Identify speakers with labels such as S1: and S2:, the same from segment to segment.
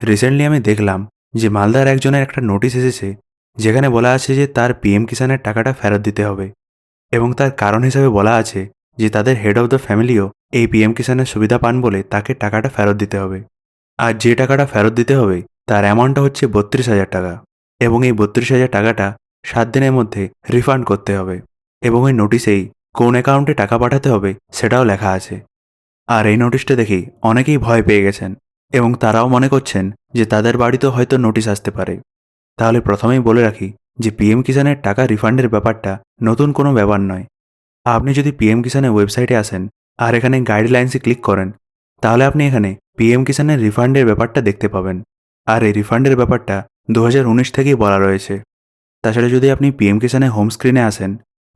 S1: Recently আমি দেখলাম যে মালদার একজনের একটা নোটিশ এসেছে, যেখানে বলা আছে যে তার পিএম কিষাণের টাকাটা ফেরত দিতে হবে। এবং তার কারণ হিসাবে বলা আছে যে তাদের হেড অফ দ্য ফ্যামিলিও এই পিএম কিষাণের সুবিধা পান বলে তাকে টাকাটা ফেরত দিতে হবে। আর যে টাকাটা ফেরত দিতে হবে তার অ্যামাউন্টটা হচ্ছে 32,000 টাকা। এবং এই 32,000 টাকাটা 7 দিনের মধ্যে রিফান্ড করতে হবে। এবং ওই নোটিশেই কোন অ্যাকাউন্টে টাকা পাঠাতে হবে সেটাও লেখা আছে। আর এই নোটিশটা দেখেই অনেকেই ভয় পেয়ে গেছেন এবং তারাও মনে করছেন যে তাদের বাড়িতেও হয়তো নোটিশ আসতে পারে। তাহলে প্রথমেই বলে রাখি যে পিএম কিষাণের টাকা রিফান্ডের ব্যাপারটা নতুন কোনো ব্যাপার নয়। আপনি যদি পিএম কিষাণের ওয়েবসাইটে আসেন আর এখানে গাইডলাইন্সে ক্লিক করেন, তাহলে আপনি এখানে পিএম কিষাণের রিফান্ডের ব্যাপারটা দেখতে পাবেন। আর এই রিফান্ডের ব্যাপারটা 2019 থেকেই বলা রয়েছে। তাছাড়া যদি আপনি পিএম কিষাণের হোম স্ক্রিনে আসেন,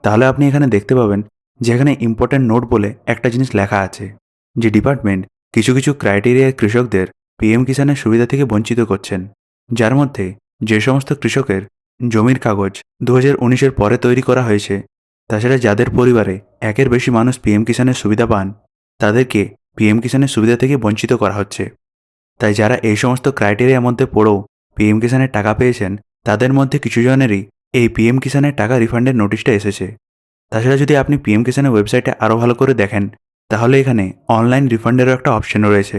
S1: তাহলে আপনি এখানে দেখতে পাবেন যে এখানে ইম্পর্ট্যান্ট নোট বলে একটা জিনিস লেখা আছে, যে ডিপার্টমেন্ট কিছু কিছু ক্রাইটেরিয়ার কৃষকদের পিএম কিষাণের সুবিধা থেকে বঞ্চিত করছেন, যার মধ্যে যে সমস্ত কৃষকের জমির কাগজ 2019-এর পরে তৈরি করা হয়েছে, তাছাড়া যাদের পরিবারে একের বেশি মানুষ পিএম কিষাণের সুবিধা পান, তাদেরকে পিএম কিষাণের সুবিধা থেকে বঞ্চিত করা হচ্ছে। তাই যারা এই সমস্ত ক্রাইটেরিয়ার মধ্যে পড়েও পিএম কিষাণের টাকা পেয়েছেন, তাদের মধ্যে কিছু জনেরই এই পিএম কিষাণের টাকা রিফান্ডের নোটিশটা এসেছে। তাছাড়া যদি আপনি পিএম কিষাণের ওয়েবসাইটে আরও ভালো করে দেখেন, তাহলে এখানে অনলাইন রিফান্ডেরও একটা অপশন রয়েছে,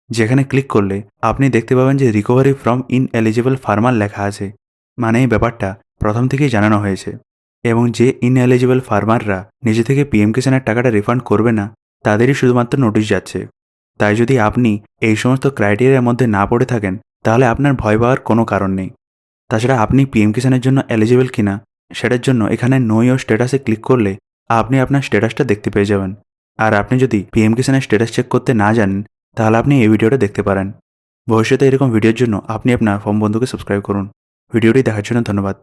S1: যেখানে ক্লিক করলে আপনি দেখতে পাবেন যে রিকভারি ফ্রম ইনএলিজিবল ফার্মার লেখা আছে। মানে এই ব্যাপারটা প্রথম থেকেই জানানো হয়েছে এবং যে ইনএলিজিবল ফার্মাররা নিজে থেকে পিএম কিষাণের টাকাটা রিফান্ড করবে না, তাদেরই শুধুমাত্র নোটিশ যাচ্ছে। তাই যদি আপনি এই সমস্ত ক্রাইটেরিয়ার মধ্যে না পড়ে থাকেন, তাহলে আপনার ভয় পাওয়ার কোনো কারণ নেই। তাছাড়া আপনি পিএম কিষাণের জন্য এলিজিবল কিনা সেটার জন্য এখানে নো ইওর স্ট্যাটাসে ক্লিক করলে আপনি আপনার স্ট্যাটাসটা দেখতে পেয়ে যাবেন। আর আপনি যদি পিএম কিষাণের স্ট্যাটাস চেক করতে না জানেন, তাহলে আপনি এই ভিডিওটা দেখতে পারেন। ভবিষ্যতে এরকম ভিডিওর জন্য আপনি আপনার ফর্ম বন্ধুকে সাবস্ক্রাইব করুন। ভিডিওটি দেখার জন্য ধন্যবাদ।